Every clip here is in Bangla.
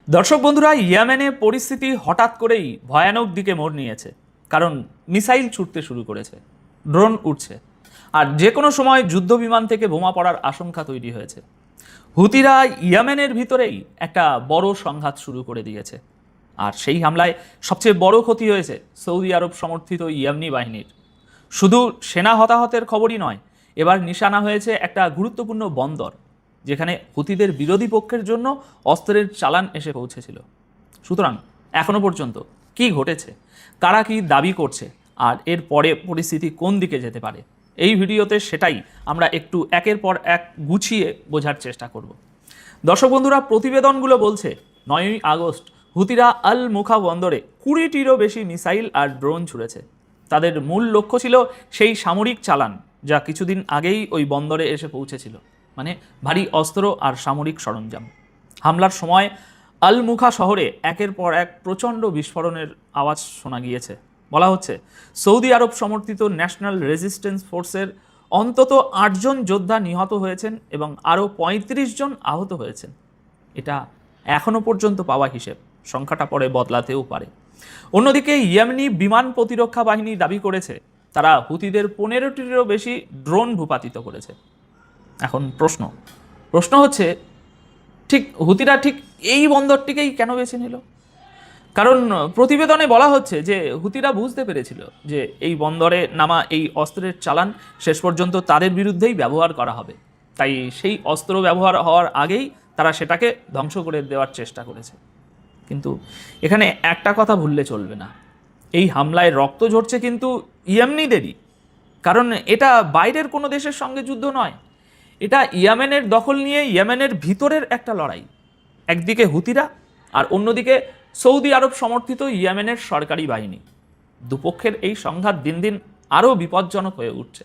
দর্শক বন্ধুরা, ইয়েমেনে পরিস্থিতি হঠাৎ করেই ভয়ানক দিকে মোড় নিয়েছে। কারণ মিসাইল ছুটতে শুরু করেছে, ড্রোন উঠছে, আর যে কোনো সময় যুদ্ধ বিমান থেকে বোমা পড়ার আশঙ্কা তৈরি হয়েছে। হুতিরা ইয়েমেনের ভিতরেই একটা বড় সংঘাত শুরু করে দিয়েছে। আর সেই হামলায় সবচেয়ে বড় ক্ষতি হয়েছে সৌদি আরব সমর্থিত ইয়েমনি বাহিনীর। শুধু সেনা হতাহতের খবরই নয়, এবার নিশানা হয়েছে একটা গুরুত্বপূর্ণ বন্দর, যেখানে হুতিদের বিরোধী পক্ষের জন্য অস্ত্রের চালান এসে পৌঁছেছিল। সুতরাং এখনো পর্যন্ত কি ঘটেছে, কারা কি দাবি করছে, আর এর পরে পরিস্থিতি কোন দিকে যেতে পারে, এই ভিডিওতে সেটাই আমরা একটু একের পর এক গুছিয়ে বোঝার চেষ্টা করব। দর্শক বন্ধুরা, প্রতিবেদনগুলো বলছে 9ই আগস্ট হুতিরা আল মুখা বন্দরে 20টিরও বেশি মিসাইল আর ড্রোন ছুড়েছে। তাদের মূল লক্ষ্য ছিল সেই সামরিক চালান যা কিছুদিন আগেই ওই বন্দরে এসে পৌঁছেছিল, মানে ভারী অস্ত্র আর সামরিক সরঞ্জাম। হামলার সময় আল মুখা শহরে একের পর এক প্রচণ্ড বিস্ফোরণের আওয়াজ শোনা গিয়েছে। বলা হচ্ছে সৌদি আরব সমর্থিত ন্যাশনাল রেজিস্ট্যান্স ফোর্সের অন্তত 8 জন যোদ্ধা নিহত হয়েছেন এবং আরও 35 জন আহত হয়েছেন। এটা এখনও পর্যন্ত পাওয়া হিসেব, সংখ্যাটা পরে বদলাতেও পারে। অন্যদিকে ইয়েমেনি বিমান প্রতিরক্ষা বাহিনী দাবি করেছে তারা হুতিদের 15টিরও বেশি ড্রোন ভূপাতিত করেছে। এখন প্রশ্ন হচ্ছে, হুতিরা ঠিক এই বন্দরটিকেই কেন বেছে নিল? কারণ প্রতিবেদনে বলা হচ্ছে যে হুতিরা বুঝতে পেরেছিল যে এই বন্দরে নামা এই অস্ত্রের চালান শেষ পর্যন্ত তাদের বিরুদ্ধেই ব্যবহার করা হবে। তাই সেই অস্ত্র ব্যবহার হওয়ার আগেই তারা সেটাকে ধ্বংস করে দেওয়ার চেষ্টা করেছে। কিন্তু এখানে একটা কথা ভুললে চলবে না, এই হামলায় রক্ত ঝরছে কিন্তু ইয়েমনিদেরই। কারণ এটা বাইরের কোনো দেশের সঙ্গে যুদ্ধ নয়, এটা ইয়েমেনের দখল নিয়ে ইয়েমেনের ভিতরের একটা লড়াই। একদিকে হুতিরা আর অন্যদিকে সৌদি আরব সমর্থিত ইয়েমেনের সরকারি বাহিনী। দুপক্ষের এই সংঘাত দিন দিন আরও বিপজ্জনক হয়ে উঠছে।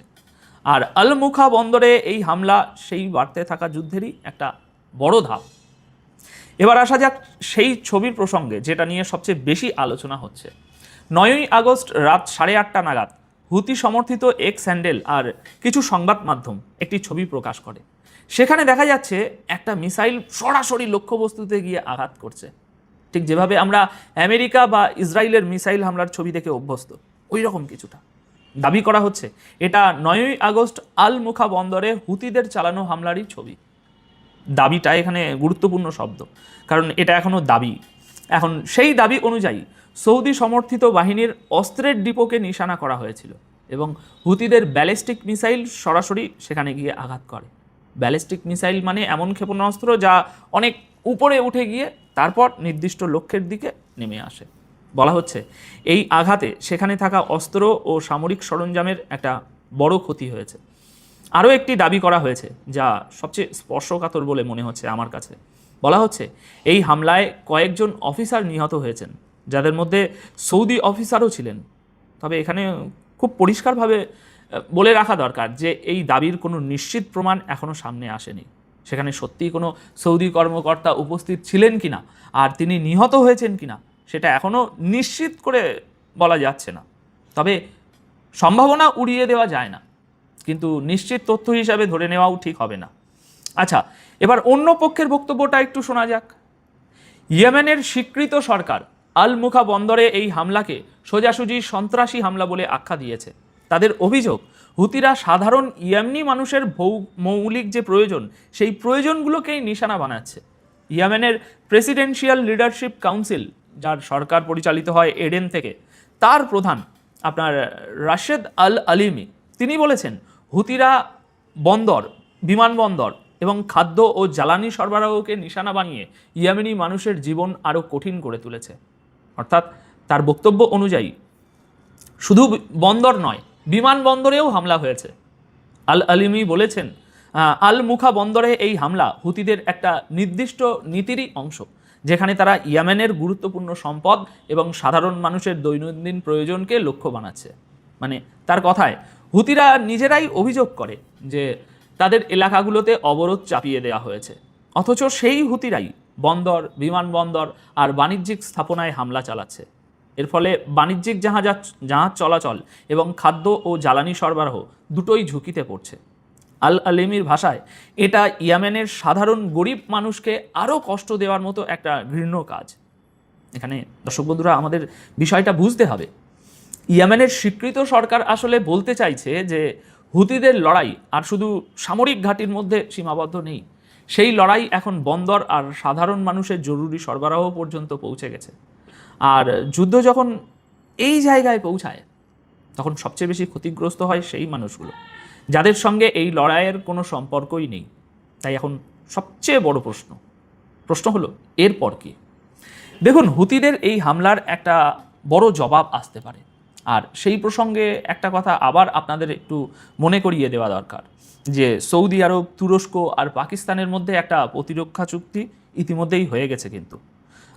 আর আল মুখা বন্দরে এই হামলা সেই বাড়তে থাকা যুদ্ধেরই একটা বড় ধাপ। এবার আসা যাক সেই ছবির প্রসঙ্গে, যেটা নিয়ে সবচেয়ে বেশি আলোচনা হচ্ছে। 9ই আগস্ট রাত 8:30 নাগাদ হুতি সমর্থিত এক্স হ্যান্ডেল আর কিছু সংবাদ মাধ্যম একটি ছবি প্রকাশ করে। সেখানে দেখা যাচ্ছে একটা মিসাইল সরাসরি লক্ষ্যবস্তুতে গিয়ে আঘাত করছে, ঠিক যেভাবে আমরা আমেরিকা বা ইসরায়েলের মিসাইল হামলার ছবি দেখে অভ্যস্ত, ওই রকম কিছুটা। দাবি করা হচ্ছে এটা 9ই আগস্ট আল মুখা বন্দরে হুতিদের চালানো হামলারই ছবি। দাবিটা এখানে গুরুত্বপূর্ণ শব্দ, কারণ এটা এখনও দাবি। এখন সেই দাবি অনুযায়ী সৌদি সমর্থিত বাহিনীর অস্ত্রের ডিপোকে নিশানা করা হয়েছিল এবং হুতিদের ব্যালিস্টিক মিসাইল সরাসরি সেখানে গিয়ে আঘাত করে। ব্যালিস্টিক মিসাইল মানে এমন ক্ষেপণাস্ত্র যা অনেক উপরে উঠে গিয়ে তারপর নির্দিষ্ট লক্ষ্যের দিকে নেমে আসে। বলা হচ্ছে এই আঘাতে সেখানে থাকা অস্ত্র ও সামরিক সরঞ্জামের একটা বড় ক্ষতি হয়েছে। আরও একটি দাবি করা হয়েছে যা সবচেয়ে স্পর্শকাতর বলে মনে হচ্ছে আমার কাছে। বলা হচ্ছে এই হামলায় কয়েকজন অফিসার নিহত হয়েছেন, যাদের মধ্যে সৌদি অফিসারও ছিলেন। তবে এখানে খুব পরিষ্কারভাবে বলে রাখা দরকার যে এই দাবির কোনো নিশ্চিত প্রমাণ এখনও সামনে আসেনি। সেখানে সত্যিই কোনো সৌদি কর্মকর্তা উপস্থিত ছিলেন কিনা আর তিনি নিহত হয়েছেন কিনা সেটা এখনও নিশ্চিত করে বলা যাচ্ছে না। তবে সম্ভাবনা উড়িয়ে দেওয়া যায় না, কিন্তু নিশ্চিত তথ্য হিসাবে ধরে নেওয়াও ঠিক হবে না। আচ্ছা, এবার অন্য পক্ষের বক্তব্যটা একটু শোনা যাক। ইয়েমেনের স্বীকৃত সরকার আল মুখা বন্দরে এই হামলাকে সোজাসুজি সন্ত্রাসী হামলা বলে আখ্যা দিয়েছে। তাদের অভিযোগ হুতিরা সাধারণ ইয়েমনি মানুষের মৌলিক যে প্রয়োজন, সেই প্রয়োজনগুলোকেই নিশানা বানাচ্ছে। ইয়েমেনের প্রেসিডেন্সিয়াল লিডারশিপ কাউন্সিল, যার সরকার পরিচালিত হয় এডেন থেকে, তার প্রধান আপনার রাশেদ আল আলিমি, তিনি বলেছেন হুতিরা বন্দর, বিমানবন্দর এবং খাদ্য ও জ্বালানি সরবরাহকে নিশানা বানিয়ে ইয়েমেনি মানুষের জীবন আরও কঠিন করে তুলেছে। অর্থাৎ তার বক্তব্য অনুযায়ী শুধু বন্দর নয়, বিমানবন্দরেও হামলা হয়েছে। আল আলিমি বলেছেন আল মুখা বন্দরে এই হামলা হুতিদের একটা নির্দিষ্ট নীতিরই অংশ, যেখানে তারা ইয়েমেনের গুরুত্বপূর্ণ সম্পদ এবং সাধারণ মানুষের দৈনন্দিন প্রয়োজনকে লক্ষ্য বানাচ্ছে। মানে তার কথায় হুতিরা নিজেরাই অভিযোগ করে যে তাদের এলাকাগুলোতে অবরোধ চাপিয়ে দেওয়া হয়েছে, অথচ সেই হুতিরাই বন্দর, বিমানবন্দর আর বাণিজ্যিক স্থাপনায় হামলা চালাচ্ছে। এর ফলে বাণিজ্যিক জাহাজ চলাচল এবং খাদ্য ও জ্বালানি সরবরাহ দুটোই ঝুঁকিতে পড়ছে। আল আলিমির ভাষায় এটা ইয়েমেনের সাধারণ গরিব মানুষকে আরও কষ্ট দেওয়ার মতো একটা ঘৃণ্য কাজ। এখানে দর্শক বন্ধুরা আমাদের বিষয়টা বুঝতে হবে, ইয়েমেনের স্বীকৃত সরকার আসলে বলতে চাইছে যে হুতিদের লড়াই আর শুধু সামরিক ঘাঁটির মধ্যে সীমাবদ্ধ নেই, সেই লড়াই এখন বন্দর আর সাধারণ মানুষের জরুরি সরবরাহ পর্যন্ত পৌঁছে গেছে। আর যুদ্ধ যখন এই জায়গায় পৌঁছায় তখন সবচেয়ে বেশি ক্ষতিগ্রস্ত হয় সেই মানুষগুলো যাদের সঙ্গে এই লড়াইয়ের কোনো সম্পর্কই নেই। তাই এখন সবচেয়ে বড় প্রশ্ন হলো এরপর কি? দেখুন, হুতিদের এই হামলার একটা বড় জবাব আসতে পারে, আর সেই প্রসঙ্গে একটা কথা আবার আপনাদের একটু মনে করিয়ে দেওয়া দরকার যে সৌদি আরব, তুরস্ক আর পাকিস্তানের মধ্যে একটা প্রতিরক্ষা চুক্তি ইতিমধ্যেই হয়ে গেছে কিন্তু।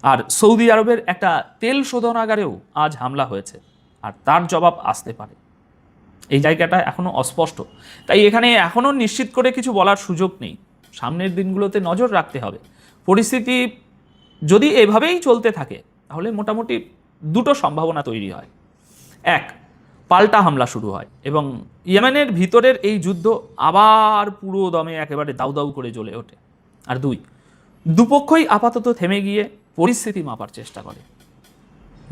আর সৌদি আরবের একটা তেল শোধনাগারেও আজ হামলা হয়েছে, আর তার জবাব আসতে পারে। এই জায়গাটা এখনও অস্পষ্ট, তাই এখানে এখনও নিশ্চিত করে কিছু বলার সুযোগ নেই। সামনের দিনগুলোতে নজর রাখতে হবে। পরিস্থিতি যদি এভাবেই চলতে থাকে তাহলে মোটামুটি দুটো সম্ভাবনা তৈরি হয়। এক, পাল্টা হামলা শুরু হয় এবং ইয়েমেনের ভিতরের এই যুদ্ধ আবার পুরো দমে একেবারে দাউ দাউ করে জ্বলে ওঠে। আর দুই, দুপক্ষই আপাতত থেমে গিয়ে পরিস্থিতি মাপার চেষ্টা করে।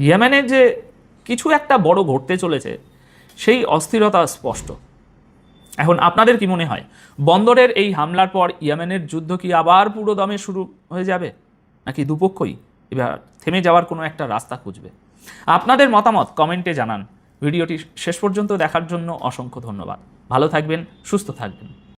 ইয়েমেনের যে কিছু একটা বড় ঘটতে চলেছে সেই অস্থিরতা স্পষ্ট। এখন আপনাদের কি মনে হয়, বন্দরের এই হামলার পর ইয়েমেনের যুদ্ধ কি আবার পুরো দমে শুরু হয়ে যাবে, নাকি দুপক্ষই এবার থেমে যাওয়ার কোনো একটা রাস্তা খুঁজবে? আপনাদের মতামত কমেন্টে জানান। ভিডিওটি শেষ পর্যন্ত দেখার জন্য অসংখ্য ধন্যবাদ। ভালো থাকবেন, সুস্থ থাকবেন।